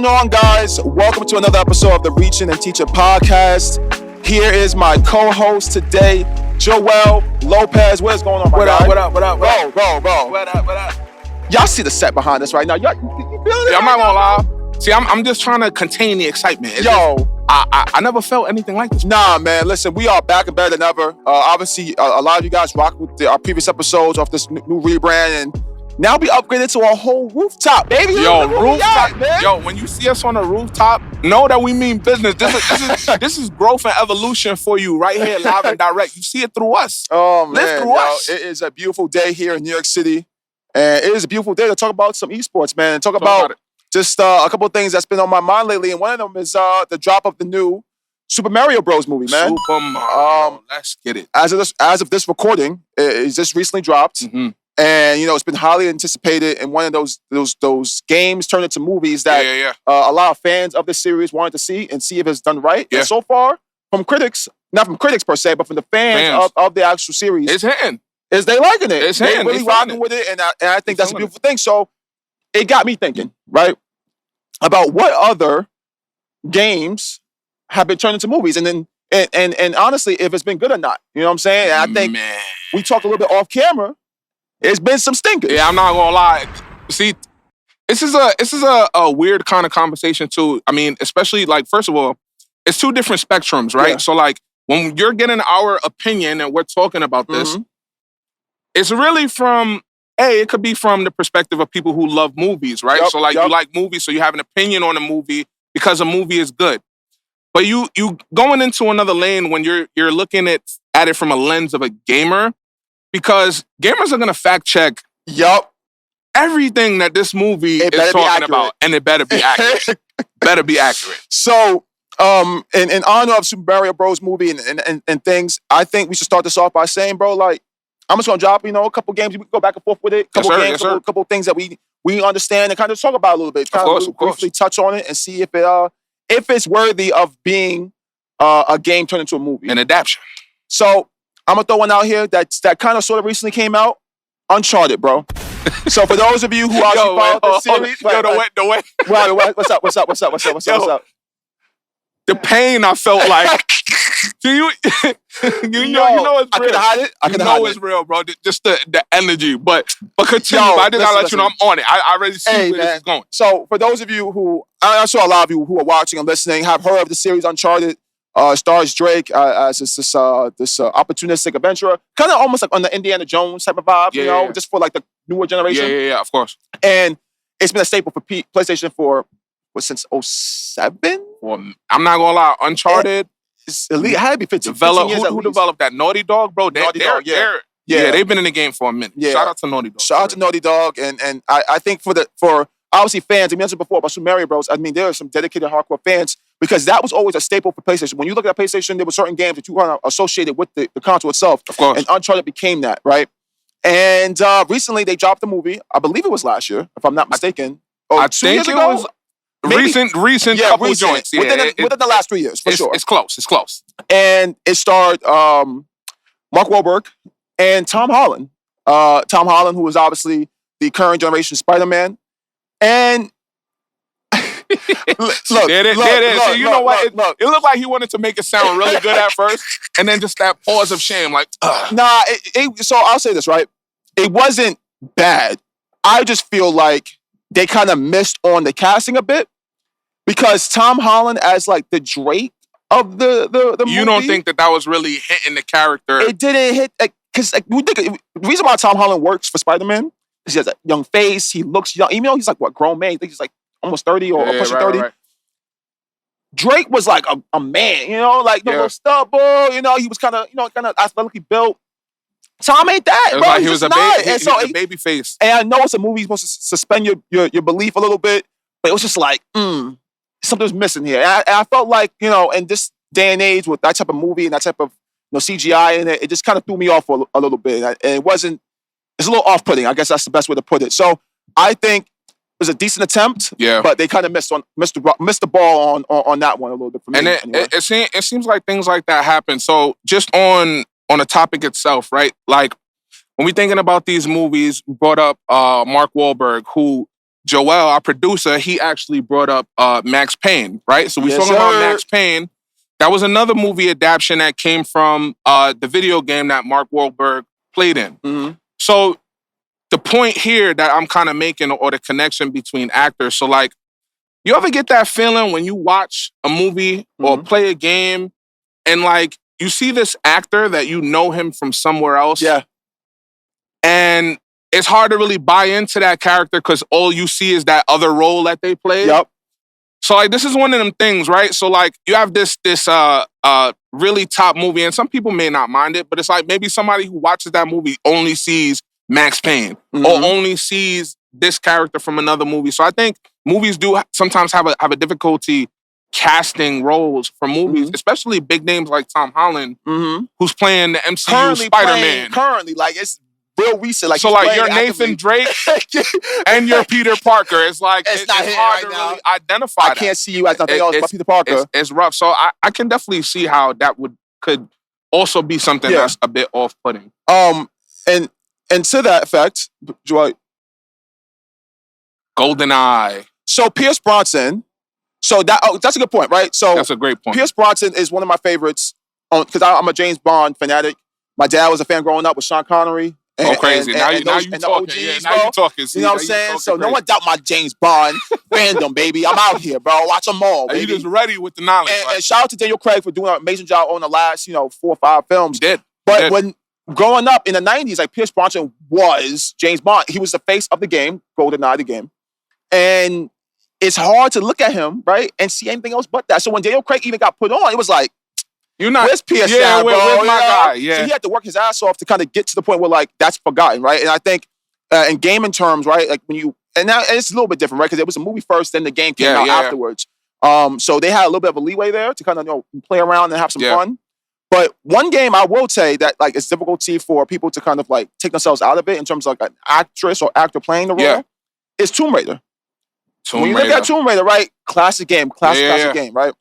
going on, guys? Welcome to another episode of the Reachin and Teachin podcast. Here is my co-host today, Joel Lopez. What is going on, my guy? What up? Bro. What up? Y'all see the set behind us right now. You feeling it? Yeah, I'm not gonna lie. See, I'm just trying to contain the excitement. I never felt anything like this. Nah, man. Listen, we are back and better than ever. Obviously, a lot of you guys rock with our previous episodes of this new rebrand, and now we upgraded to a whole rooftop, baby. Rooftop, man. Yo, when you see us on the rooftop, know that we mean business. This is growth and evolution for you right here, live and direct. You see it through us. Oh man, Live through us. It is a beautiful day here in New York City, and it is a beautiful day to talk about some esports, man. And talk about just a couple of things that's been on my mind lately, and one of them is the drop of the new Super Mario Bros. Movie, man. Super Mario. Let's get it. As of this recording, it just recently dropped. Mm-hmm. And it's been highly anticipated, and one of those games turned into movies that a lot of fans of this series wanted to see and see if it's done right. Yeah. And so far, from critics, not from critics per se, but from the fans. Of the actual series, It's hitting. is they liking it. It's they hitting. really They rocking feeling with it, and I think that's a feeling beautiful thing. So it got me thinking, right, about what other games have been turned into movies, and then and honestly, if it's been good or not. You know what I'm saying? And I think we talk a little bit off camera. It's been some stinkers. Yeah, I'm not gonna lie. See, this is a weird kind of conversation too. I mean, especially like, first of all, it's two different spectrums, right? Yeah. So like when you're getting our opinion and we're talking about this, it's really from it could be from the perspective of people who love movies, right? Yep, So like you like movies, so you have an opinion on a movie because a movie is good. But you going into another lane when you're looking at it from a lens of a gamer. Because gamers are gonna fact check everything that this movie is talking about, and it better be accurate. Better be accurate. So, in honor of Super Mario Bros. Movie and things, I think we should start this off by saying, bro, like, I'm just gonna drop, a couple games. We can go back and forth with it. Couple things that we understand and kind of talk about a little bit. Kind of briefly touch on it and see if it's worthy of being a game turned into a movie. An adaptation. So I'm gonna throw one out here that kind of sort of recently came out. Uncharted, bro. So for those of you who actually followed the series, the way. What's up? The pain I felt like. you know it's real. I couldn't hide it. I know it's real, bro. Just the energy. But continue. I just gotta let you know I'm on it. I already see where this is going. So for those of you who, I'm sure a lot of you who are watching and listening have heard of the series Uncharted. Stars Drake as this opportunistic adventurer, kind of almost like on the Indiana Jones type of vibe, just for like the newer generation. Yeah, of course. And it's been a staple for PlayStation since 2007. Well, I'm not gonna lie, Uncharted. It had to be 15 years. Who developed that? Naughty Dog, bro. They've been in the game for a minute. Yeah. Shout out to Naughty Dog. Shout out to Naughty Dog, and I think for obviously fans, I mentioned before about Super Mario Bros. I mean, there are some dedicated hardcore fans. Because that was always a staple for PlayStation. When you look at PlayStation, there were certain games that you were associated with the console itself. Of course. And Uncharted became that, right? And recently they dropped the movie. I believe it was last year, if I'm not mistaken. I think it was recent couple joints. Yeah, within the last 3 years, for sure. It's close. And it starred Mark Wahlberg and Tom Holland. Tom Holland, who is obviously the current generation Spider-Man. And look, you know what? It looked like he wanted to make it sound really good at first, and then just that pause of shame, like, Nah, so I'll say this, right? It wasn't bad. I just feel like they kind of missed on the casting a bit because Tom Holland as like the Drake of the movie. You don't think that was really hitting the character? It didn't hit because the reason why Tom Holland works for Spider-Man is he has a young face. He looks young, even though he's like grown man. I think he's like almost 30 or pushing 30. Right. Drake was like a man, like the little stubble, he was kind of athletically built. Tom ain't that, bro. Like he was a baby face. And I know it's a movie supposed to suspend your belief a little bit, but it was just like, something's missing here. And I felt like, in this day and age with that type of movie and that type of CGI in it, it just kind of threw me off for a little bit. And it's a little off-putting. I guess that's the best way to put it. So I think it was a decent attempt, but they kind of missed the ball on that one a little bit for me. And it seems like things like that happen. So just on the topic itself, right? Like when we're thinking about these movies, we brought up Mark Wahlberg, who Joel, our producer, he actually brought up Max Payne, right? So we Yes, talking about sir. Max Payne. That was another movie adaptation that came from the video game that Mark Wahlberg played in. Mm-hmm. So the point here that I'm kind of making, or the connection between actors, so like, you ever get that feeling when you watch a movie or play a game and like you see this actor that you know him from somewhere else? Yeah. And it's hard to really buy into that character because all you see is that other role that they played. Yep. So like, this is one of them things, right? So like, you have this really top movie, and some people may not mind it, but it's like maybe somebody who watches that movie only sees Max Payne or only sees this character from another movie. So I think movies do sometimes have a difficulty casting roles for movies, especially big names like Tom Holland, who's playing the MCU Spider-Man. Currently, like it's real recent. Like so, like you're Nathan Drake and you're Peter Parker. It's like it's hard right to now. really identify. I can't see you as nothing else but Peter Parker. It's rough. So I can definitely see how that could also be something that's a bit off-putting. And to that effect, Joy, GoldenEye. So Pierce Brosnan. So that's a good point, right? So that's a great point. Pierce Brosnan is one of my favorites because I'm a James Bond fanatic. My dad was a fan growing up with Sean Connery. Crazy. Now you talking. OGs, now you talking. You know what I'm saying? So no one doubt my James Bond fandom, baby. I'm out here, bro. Watch them all, baby. You just ready with the knowledge. And shout out to Daniel Craig for doing an amazing job on the last, 4 or 5 films. He did. But when growing up in the 90s, like Pierce Brosnan was James Bond. He was the face of the game, GoldenEye, the game. And it's hard to look at him, right, and see anything else but that. So when Daniel Craig even got put on, it was like, where's Pierce? Yeah, where's my guy? Yeah. So he had to work his ass off to kind of get to the point where like that's forgotten, right? And I think in gaming terms, right, like when now it's a little bit different, right? Because it was a movie first, then the game came out afterwards. So they had a little bit of a leeway there to kind of play around and have some fun. But one game I will say that like it's difficulty for people to kind of like take themselves out of it in terms of like an actress or actor playing the role is Tomb Raider. When you look at Tomb Raider, right? Classic game, classic game, right?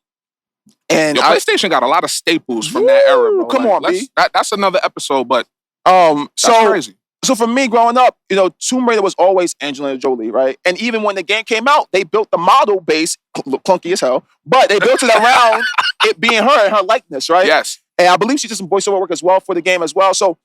And PlayStation got a lot of staples from that era, bro. Come on, B. That's another episode, but that's crazy. So for me, growing up, Tomb Raider was always Angelina Jolie, right? And even when the game came out, they built the model base, clunky as hell, but they built it around it being her and her likeness, right? Yes. And I believe she did some voiceover work as well for the game as well. So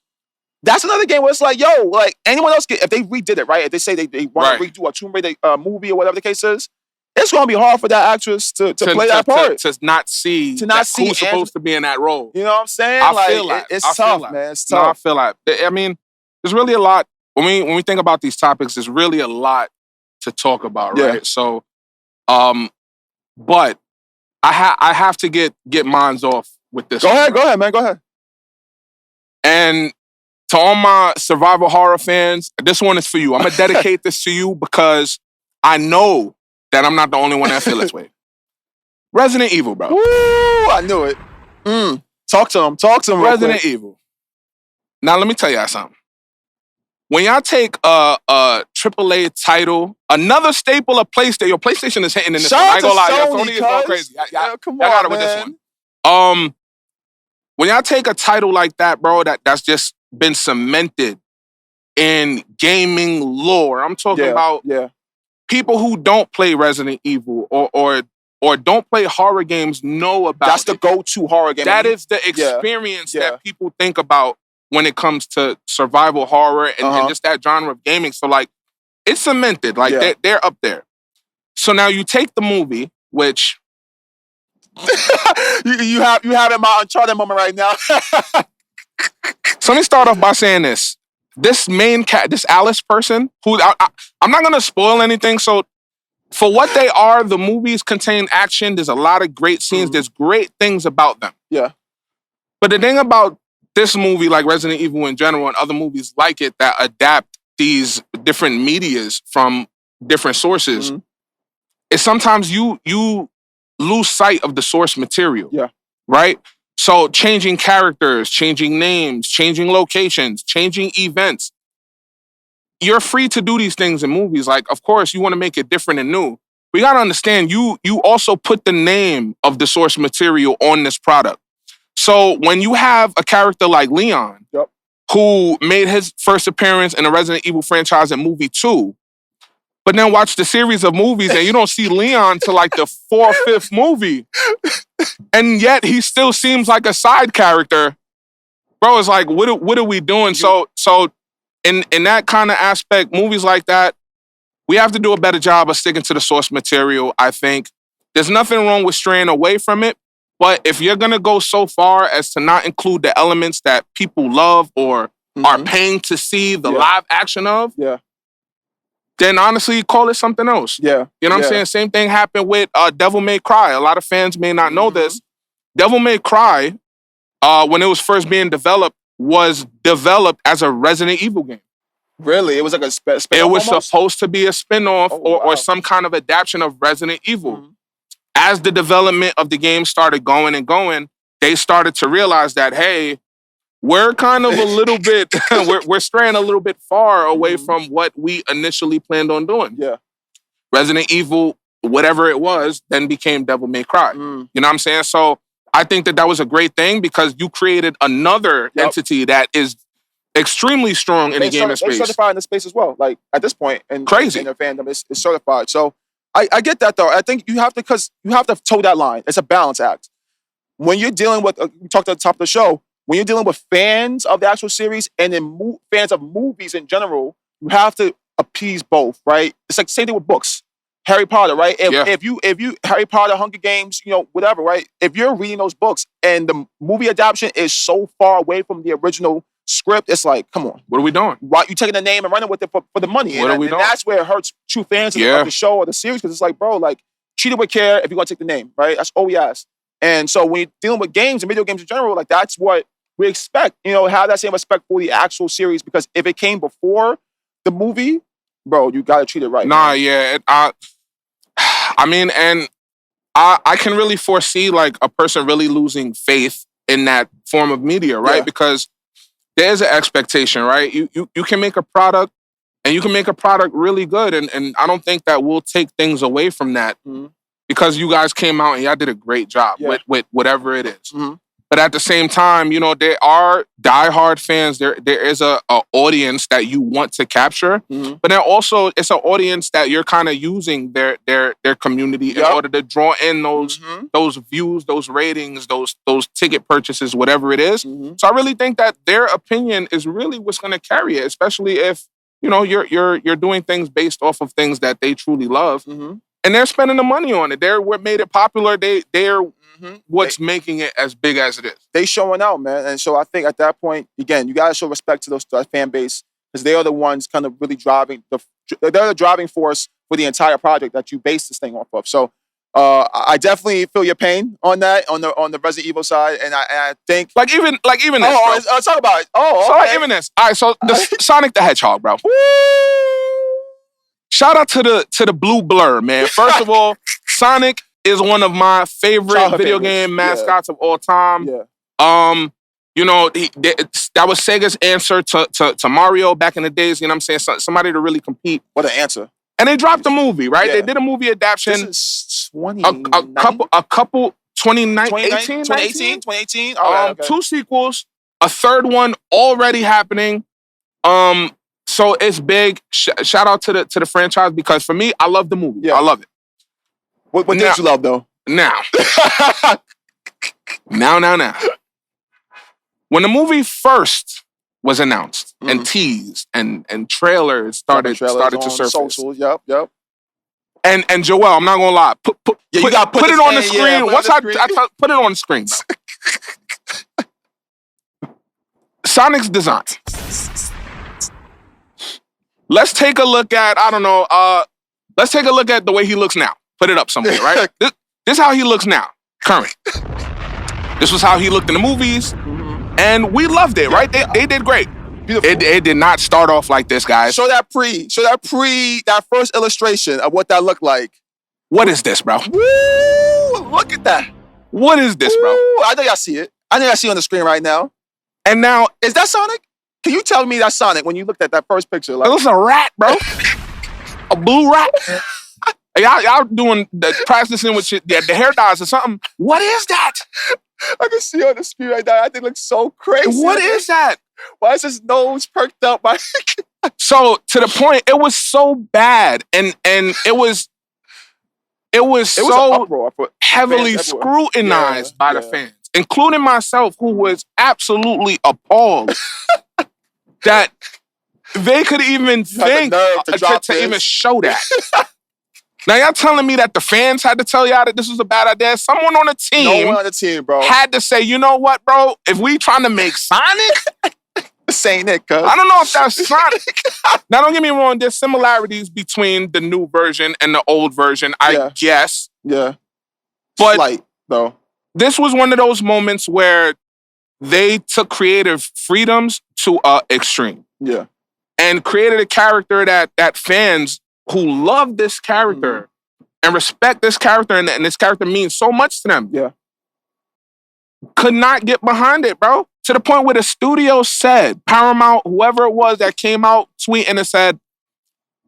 that's another game where it's like, like anyone else, if they redid it, right? If they say they want to redo a Tomb Raider movie or whatever the case is, it's going to be hard for that actress to play that part. To not see who's supposed to be in that role. You know what I'm saying? I feel like it's tough, man. It's tough. No, I feel like. I mean, there's really a lot. When we think about these topics, there's really a lot to talk about, right? Yeah. So, but I have to get mines off with this. Go ahead, man. Go ahead. And to all my survival horror fans, this one is for you. I'm going to dedicate this to you because I know that I'm not the only one that feel this way. Resident Evil, bro. Woo, I knew it. Talk to him. Resident Evil. Now, let me tell y'all something. When y'all take a AAA title, another staple of PlayStation, your PlayStation is hitting in this one. I ain't gonna lie, Sony is going crazy. Y'all got it with this one. When y'all take a title like that, bro, that's just been cemented in gaming lore. I'm talking about people who don't play Resident Evil or don't play horror games know about That's the go-to horror game. That is the experience that people think about when it comes to survival horror and just that genre of gaming. So like, it's cemented. Like they're up there. So now you take the movie, which you have in my Uncharted moment right now. So let me start off by saying this. This main this Alice person, who I'm not gonna spoil anything. So for what they are, the movies contain action. There's a lot of great scenes. There's great things about them. Yeah. But the thing about this movie, like Resident Evil in general and other movies like it that adapt these different medias from different sources, is sometimes you lose sight of the source material. Yeah. Right? So changing characters, changing names, changing locations, changing events. You're free to do these things in movies. Like, of course, you want to make it different and new. We got to understand, you also put the name of the source material on this product. So when you have a character like Leon, who made his first appearance in the Resident Evil franchise in movie 2, But then watch the series of movies and you don't see Leon till like the 4th or 5th movie. And yet he still seems like a side character. Bro, it's like, what are we doing? So in that kind of aspect, movies like that, we have to do a better job of sticking to the source material, I think. There's nothing wrong with straying away from it. But if you're going to go so far as to not include the elements that people love or are paying to see the live action of, then honestly, call it something else. Yeah. You know what I'm saying? Same thing happened with Devil May Cry. A lot of fans may not know this. Devil May Cry, when it was first being developed, was developed as a Resident Evil game. Really? It was like a spin-off It was almost? supposed to be a spin-off or some kind of adaptation of Resident Evil. As the development of the game started going and going, they started to realize that, hey, we're kind of a little bit, we're straying a little bit far away from what we initially planned on doing. Yeah. Resident Evil, whatever it was, then became Devil May Cry. You know what I'm saying? So I think that was a great thing because you created another entity that is extremely strong in the gaming space. They're certified in the space as well. Like at this point, crazy in their fandom, it's certified. So I get that though. I think you have to toe that line. It's a balance act. When you're dealing with, we talked at the top of the show, when you're dealing with fans of the actual series and then fans of movies in general, you have to appease both, right? It's like the same thing with books. Harry Potter, right? If you Harry Potter, Hunger Games, whatever, right? If you're reading those books and the movie adaptation is so far away from the original script, it's like, come on. What are we doing? Why you taking the name and running with it for the money? What are we doing? And that's where it hurts true fans of the show or the series, because it's like, bro, like, treat it with care if you're going to take the name, right? That's all we ask. And so when you're dealing with games and video games in general, like, that's what we expect. Have that same respect for the actual series, because if it came before the movie, bro, you got to treat it right. Nah, man. I mean, and I can really foresee, like, a person really losing faith in that form of media, right? Yeah. Because there's an expectation, right? You can make a product, and you can make a product really good, and I don't think that we'll take things away from that because you guys came out and y'all did a great job with whatever it is. But at the same time, there are diehard fans. There is a audience that you want to capture, but then also it's an audience that you're kind of using their community in order to draw in those views, those ratings, those ticket purchases, whatever it is. So I really think that their opinion is really what's going to carry it, especially if you're doing things based off of things that they truly love, and they're spending the money on it. They're what made it popular. They're what's making it as big as it is. They showing out, man. And so I think at that point, again, you got to show respect to that fan base, because they are the ones kind of really driving they're the driving force for the entire project that you base this thing off of. So I definitely feel your pain on that, on the Resident Evil side, and I think like even this. Let's talk about it. So like even this. All right, so the Sonic the Hedgehog, bro. Shout out to the blue blur, man. First of all, Sonic is one of my favorite video game mascots of all time. Yeah. That was Sega's answer to Mario back in the days. You know what I'm saying? Somebody to really compete. What an answer. And they dropped a movie, right? Yeah. They did a movie adaptation. This is a couple 2018. 2018. Okay. 2 sequels, a third one already happening. So it's big. Shout out to the franchise, because for me, I love the movie. Yeah. I love it. What did you love though? Now. When the movie first was announced and teased and trailers started to surface. Social, yep. And Joel, I'm not gonna lie. Put it on the screen. Once I put it on the screen, bro. Sonic's design. Let's take a look at, let's take a look at the way he looks now. Put it up somewhere, right? This is how he looks now, current. This was how he looked in the movies, and we loved it, right? They did great. Beautiful. It did not start off like this, guys. Show that first illustration of what that looked like. What is this, bro? Woo! Look at that. What is this, bro? I know y'all see it. I know y'all see it on the screen right now. And now, is that Sonic? Can you tell me that's Sonic when you looked at that first picture? Like, it was a rat, bro. A blue rat. Y'all doing practicing with shit, the hair dyes or something. What is that? I can see on the screen right now. I think it looks so crazy. What is that? Why is his nose perked up? So to the point, it was so bad, and it was It was an so uproar for heavily fans everywhere. scrutinized by the Yeah. fans, including myself, who was absolutely appalled that they could even You had the think nerve to drop to even this. show that. Now y'all telling me that the fans had to tell y'all that this was a bad idea? Someone on the No team one on the team, bro. had to say, you know what, bro? If we trying to make Sonic, This ain't it, cuz. I don't know if that's Sonic. Now don't get me wrong, there's similarities between the new version and the old version, I guess. Yeah. But Slight, though. this was one of those moments where they took creative freedoms to extreme. Yeah. And created a character that fans who love this character and respect this character, and this character means so much to them. Yeah. Could not get behind it, bro. To the point where the studio said, Paramount, whoever it was that came out tweeting and said,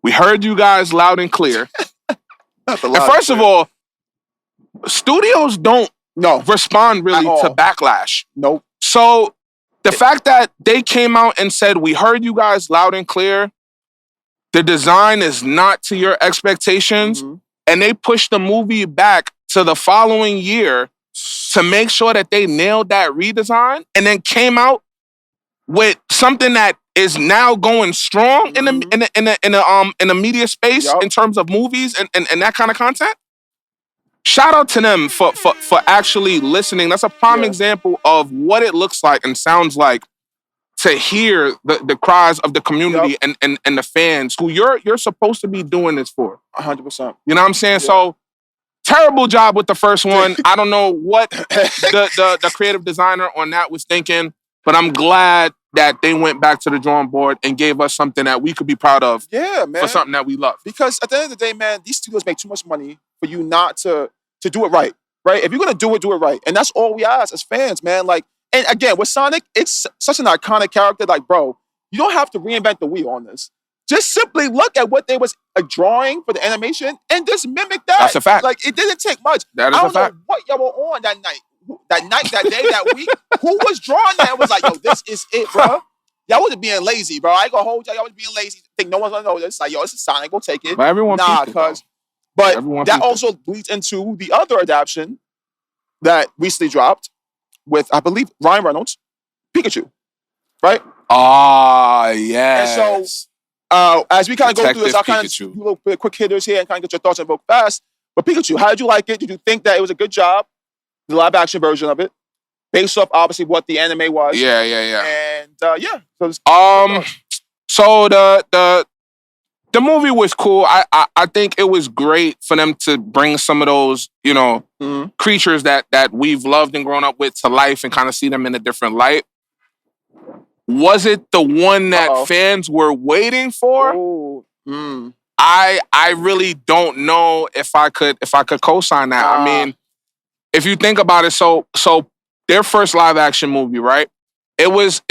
we heard you guys loud and clear. And first of all, studios don't respond really to backlash. Nope. So the fact that they came out and said, we heard you guys loud and clear, the design is not to your expectations, and they pushed the movie back to the following year to make sure that they nailed that redesign, and then came out with something that is now going strong in the media space in terms of movies and that kind of content. Shout out to them for actually listening. That's a prime example of what it looks like and sounds like to hear the cries of the community and the fans who you're supposed to be doing this for. 100%. You know what I'm saying? Yeah. So terrible job with the first one. I don't know what the creative designer on that was thinking, but I'm glad that they went back to the drawing board and gave us something that we could be proud of. Yeah, man. For something that we love. Because at the end of the day, man, these studios make too much money for you not to do it right. Right? If you're gonna do it right. And that's all we ask as fans, man. Like, and again, with Sonic, it's such an iconic character. Like, bro, you don't have to reinvent the wheel on this. Just simply look at what they was drawing for the animation and just mimic that. That's a fact. Like, it didn't take much. That is I don't a fact. know what y'all were on that night. That day, that week. Who was drawing that and was like, yo, this is it, bro. Y'all wasn't being lazy, bro. I ain't gonna hold y'all. Y'all was being lazy. Think no one's gonna know this. Like, yo, this is Sonic. We'll take it. But everyone But that also leads into the other adaptation that recently dropped with, I believe, Ryan Reynolds, Pikachu, right? Ah, yes. And so, as we kind of go through this, I'll kind of do a little bit quick hitters here and kind of get your thoughts on both fast. But Pikachu, how did you like it? Did you think that it was a good job, the live action version of it, based off obviously what the anime was? Yeah. And yeah. So the movie was cool. I think it was great for them to bring some of those, creatures that we've loved and grown up with to life and kind of see them in a different light. Was it the one that fans were waiting for? I really don't know if I could co-sign that. I mean, if you think about it, so their first live action movie, right? It was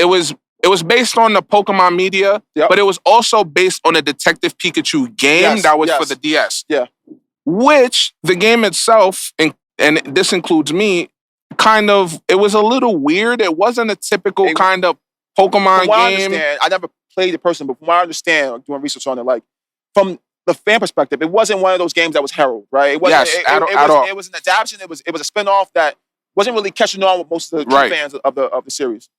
based on the Pokemon media, but it was also based on a Detective Pikachu game that was for the DS. Yeah. Which the game itself, and this includes me, it was a little weird. It wasn't a typical kind of Pokemon game. I never played the person, but from what I understand, doing research on it, like from the fan perspective, it wasn't one of those games that was heralded, right? It wasn't, it was an adaptation. It was a spinoff that wasn't really catching on with most of the true fans of the series.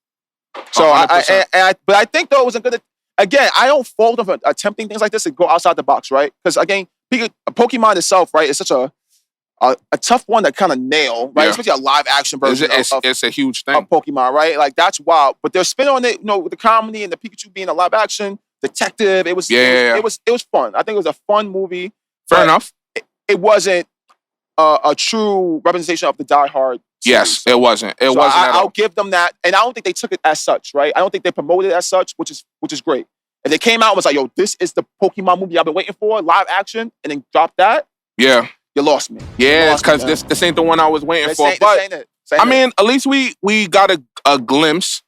So but I think though it was a good. Again, I don't fault them for attempting things like this to go outside the box, right? Because again, Pokemon itself, right, is such a tough one to kind of nail, right? Especially a live action version. It's a huge thing of Pokemon, right? Like that's wild. But they're spin on it, with the comedy and the Pikachu being a live action detective. It was fun. I think it was a fun movie. Fair enough. It wasn't a true representation of the Die Hard series. Yes, it wasn't. It wasn't at all. I'll give them that. And I don't think they took it as such, right? I don't think they promoted it as such, which is great. If they came out and was like, yo, this is the Pokemon movie I've been waiting for, live action, and then dropped that, you lost me. Yeah, it's because this ain't the one I was waiting for. But I mean, at least we got a glimpse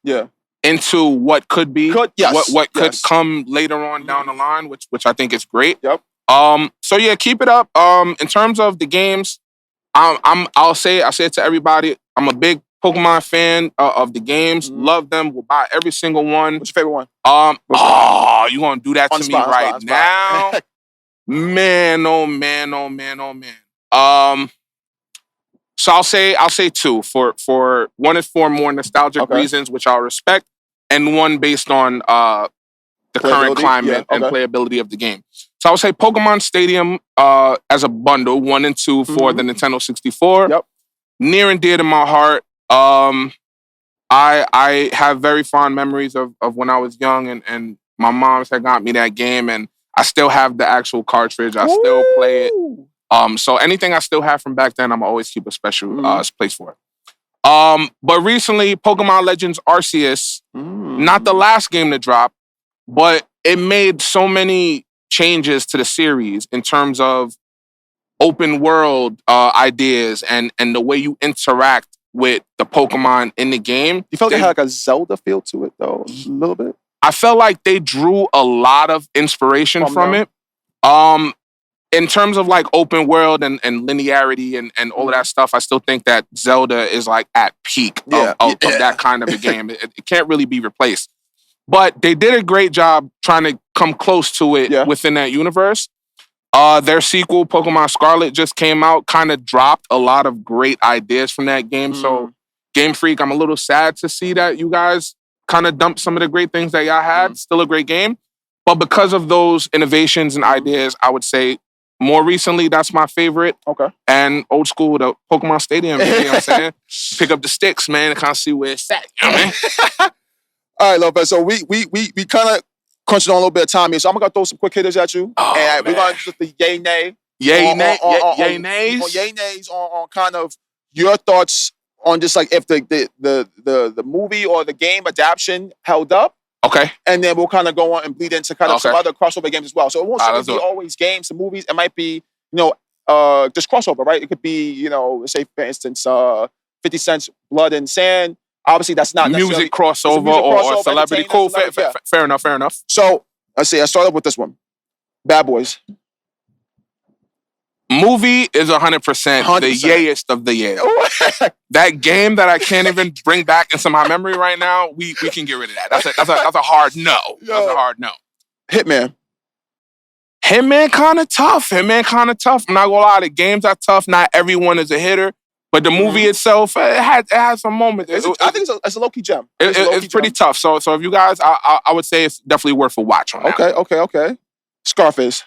into what could be, what could come later on down the line, which I think is great. Yep. So yeah, keep it up. In terms of the games, I'll say it to everybody. I'm a big Pokemon fan of the games. Mhm. Love them. Will buy every single one. What's your favorite one? You gonna do that On to the me spot, right on the spot. now? Man, oh man, oh man, oh man. So I'll say two. For one is for more nostalgic Okay. reasons, which I'll respect, and one based on the current Playability? climate Yeah, and okay. playability of the game. So I would say Pokemon Stadium as a bundle, 1 and 2 for Mhm. the Nintendo 64. Yep. Near and dear to my heart. I have very fond memories of when I was young and my mom's had got me that game and I still have the actual cartridge. I still play it. Ooh. So anything I still have from back then, I'm always keep a special Mhm. place for it. But recently, Pokemon Legends Arceus, Mm. not the last game to drop, but it made so many changes to the series in terms of open world ideas and the way you interact with the Pokemon in the game. You felt like it had like a Zelda feel to it, though, a little bit? I felt like they drew a lot of inspiration from them. it. In terms of like open world and linearity and all of that stuff, I still think that Zelda is like at peak of that kind of a game. It can't really be replaced. But they did a great job trying to come close to it within that universe. Their sequel, Pokemon Scarlet, just came out, kind of dropped a lot of great ideas from that game. So, Game Freak, I'm a little sad to see that you guys kind of dumped some of the great things that y'all had. Still a great game. But because of those innovations and ideas, I would say more recently, that's my favorite. Okay. And old school, the Pokemon Stadium, you know what I'm saying? Pick up the sticks, man, and kind of see where it's at. You know what I mean? All right, Lopez. So we kind of crunching on a little bit of time here. So I'm gonna throw some quick hitters at you. And we're gonna just the yay nay. Yay nays. Yay nays on kind of your thoughts on just like if the movie or the game adaptation held up. Okay. And then we'll kind of go on and bleed into kind of some other crossover games as well. So it won't simply be always games and movies. It might be, just crossover, right? It could be, let's say, for instance, 50 Cent's Blood and Sand. Obviously, that's not music crossover or celebrity. Cool. Fair enough. So, let's see. I start off with this one. Bad Boys. Movie is 100% the yayest of the yay. That game that I can't even bring back into my memory right now, we can get rid of that. That's a hard no. That's a hard no. Hitman kind of tough. I'm not gonna lie, the games are tough. Not everyone is a hitter. But the movie itself, it had some moments. I think it's a low-key gem. It's pretty tough. So if you guys, I would say it's definitely worth a watch on that. Okay. Scarface.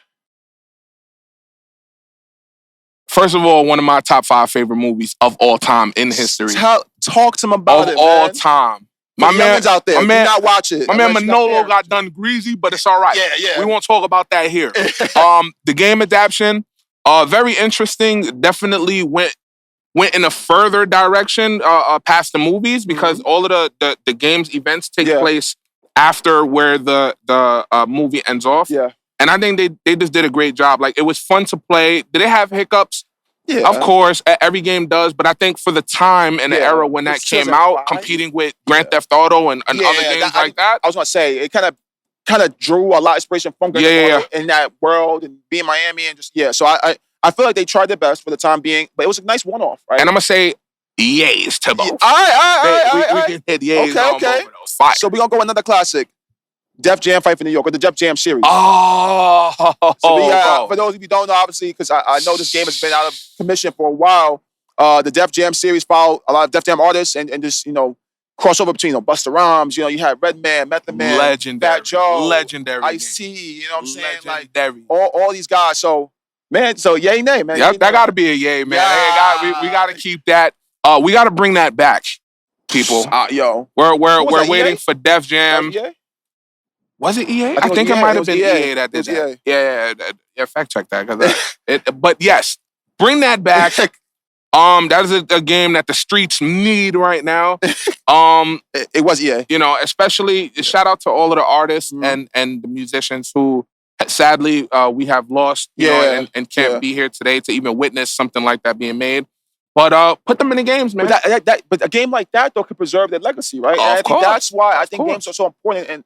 First of all, one of my top 5 favorite movies of all time in history. Talk to him about it, of all time. My man's out there. Do not watch it. My man Manolo got done greasy, but it's all right. Yeah. We won't talk about that here. The game adaptation, very interesting. Definitely went in a further direction past the movies because all of the game's events take place after where the movie ends off. Yeah. And I think they just did a great job. Like, it was fun to play. Did it have hiccups? Yeah. Of course, every game does. But I think for the time and the era when that came out, competing with Grand Theft Auto and other games like that. I was going to say, it kind of drew a lot of inspiration from Grand Theft Auto in that world and being Miami and just, So I feel like they tried their best for the time being, but it was a nice one-off, right? And I'm going to say, yays to both. All right. We can hit yays on both of those. Fire. So we're going to go another classic. Def Jam Fight for New York, or the Def Jam series. Oh. So for those of you who don't know, obviously, because I know this game has been out of commission for a while, the Def Jam series followed a lot of Def Jam artists and just, crossover between, Busta Rhymes, you had Redman, Method Man, legendary, Fat Joe, legendary, Ice-T, you know what I'm saying? Legendary. Like, all these guys. So, man, yay, nay, man. Yep, that got to be a yay, man. We got to keep that. We got to bring that back, people. We're waiting for Def Jam. Was it EA? I think it might have been EA that did that. Yeah, fact check that. But yes, bring that back. That is a game that the streets need right now. It was EA. Especially shout out to all of the artists and the musicians who sadly we have lost, and can't be here today to even witness something like that being made. But put them in the games, man. But a game like that though could preserve their legacy, right? I think that's why I think games are so important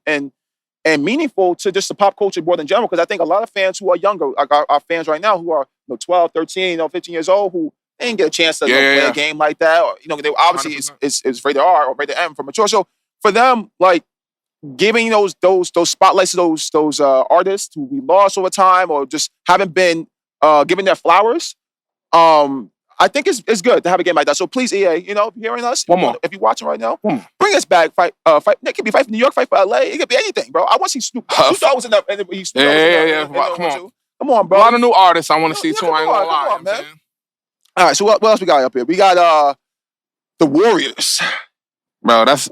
and meaningful to just the pop culture more in general. Because I think a lot of fans who are younger, like our fans right now, who are 12, 13, 15 years old, who They didn't get a chance to Yeah, play yeah. a game like that. Or, they obviously 100%. it's rated R or rated M for mature. So for them, like giving those spotlights to those artists who we lost over time or just haven't been given their flowers, I think it's good to have a game like that. So please, EA, if you're hearing us, One more. if you're watching right now, One more. bring us back. Fight. It could be fight for New York, fight for LA. It could be anything, bro. I want to see Snoop. Snoop Dogg was in that. Yeah. Come on. Come on, A bro. lot of new artists I want to see too. Come I ain't gonna lie. on, man. All right, so what else we got up here? We got the Warriors. Bro, that's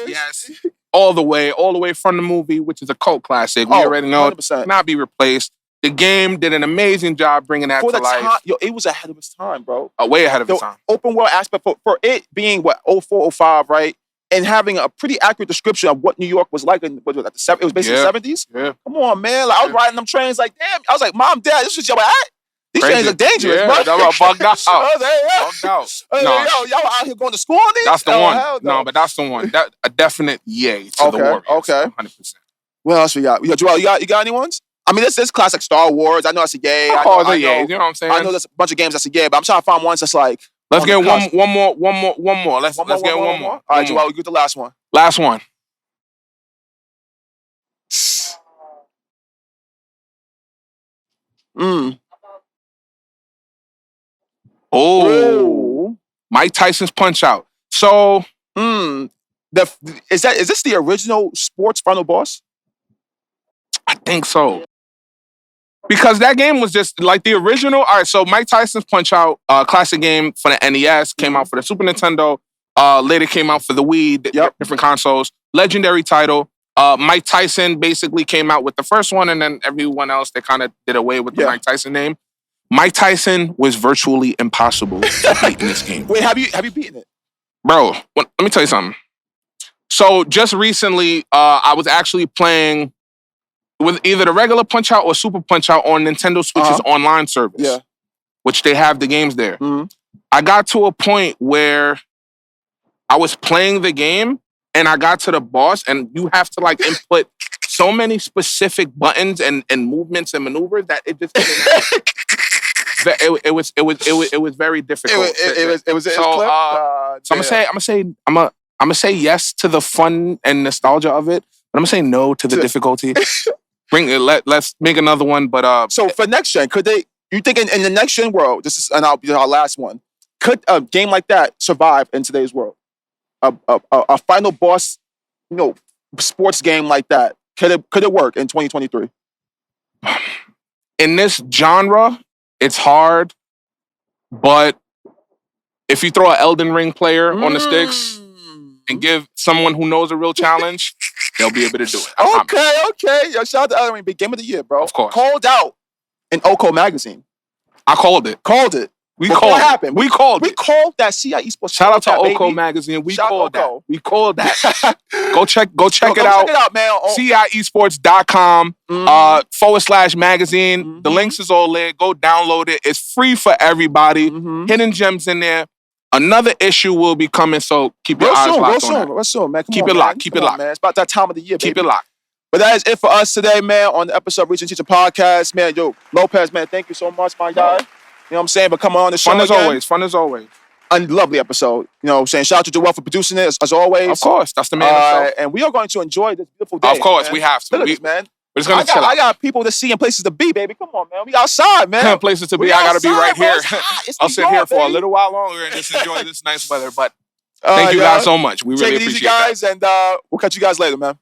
yes. All the way from the movie, which is a cult classic. We already know 100%. Cannot be replaced. The game did an amazing job bringing that For to the life. time, it was ahead of its time, bro. Way ahead of its time. Open world aspect for it being 04, 05, right? And having a pretty accurate description of what New York was like in it was basically the 70s. Yeah. Come on, man. Like, I was riding them trains like, damn. I was like, Mom, Dad, this is your at? These trains are dangerous, bro. Bugged out. Bugged out. Y'all out here going to school on these? That's the one. Hell no, but that's the one. That a definite yay to the Warriors. Okay. 100%. What else we got? Joel, you got any ones? I mean, this is classic Star Wars. I know that's a yay. I know, you know what I'm saying? I know there's a bunch of games that's a yay, but I'm trying to find ones that's like. Let's get one more. Let's get one more. All right, Joel, we get the last one. Last one. Oh, Mike Tyson's Punch Out. So, is this the original sports final boss? I think so. Because that game was just like the original. All right, so Mike Tyson's Punch Out, classic game for the NES, came out for the Super Nintendo. Later came out for the Wii, different consoles. Legendary title. Mike Tyson basically came out with the first one, and then everyone else, they kind of did away with the Mike Tyson name. Mike Tyson was virtually impossible to beat in this game. Wait, have you beaten it? Bro, let me tell you something. So just recently, I was actually playing with either the regular Punch Out or Super Punch Out on Nintendo Switch's online service, which they have the games there. Mm-hmm. I got to a point where I was playing the game and I got to the boss, and you have to like input so many specific buttons and movements and maneuvers that it just it was very difficult. I'm gonna say yes to the fun and nostalgia of it, but I'm gonna say no to the difficulty. Let's make another one. But so for next gen, you think in the next gen world, and I'll be our last one, could a game like that survive in today's world? A final boss, sports game like that, could it work in 2023? In this genre, it's hard, but if you throw an Elden Ring player on the sticks and give someone who knows a real challenge, they'll be able to do it. Okay. Yo, shout out to Elden Ring, big game of the year, bro. Of course. Called out in OCO magazine. I called it. What happened? We called it. We called that CI Esports. Shout out to OCO magazine. We called that. We called that. Go check it out. Check it out, man. CIEsports.com /magazine. The links is all there. Go download it. It's free for everybody. Hidden gems in there. Another issue will be coming, so keep your eyes locked on that. Real soon, man. Keep it locked. Keep it locked. Man. It's about that time of the year, baby. Keep it locked. But that is it for us today, man, on the episode of Reachin Teachin Podcast. Man, Lopez, man, thank you so much, my guy. You know what I'm saying? But coming on the show Fun as always. A lovely episode. You know what I'm saying? Shout out to Joel for producing it, as always. Of course. That's the man himself. And we are going to enjoy this beautiful day. Of course, man. we have to. Look at this, man. We're just going to chill out. I got people to see and places to be, baby. Come on, man. We outside, man. Places to be. I got to be right here. I'll sit here for baby. a little while longer and just enjoy this nice weather. But thank you guys so much. We really appreciate it. Take it easy, guys, and we'll catch you guys later, man.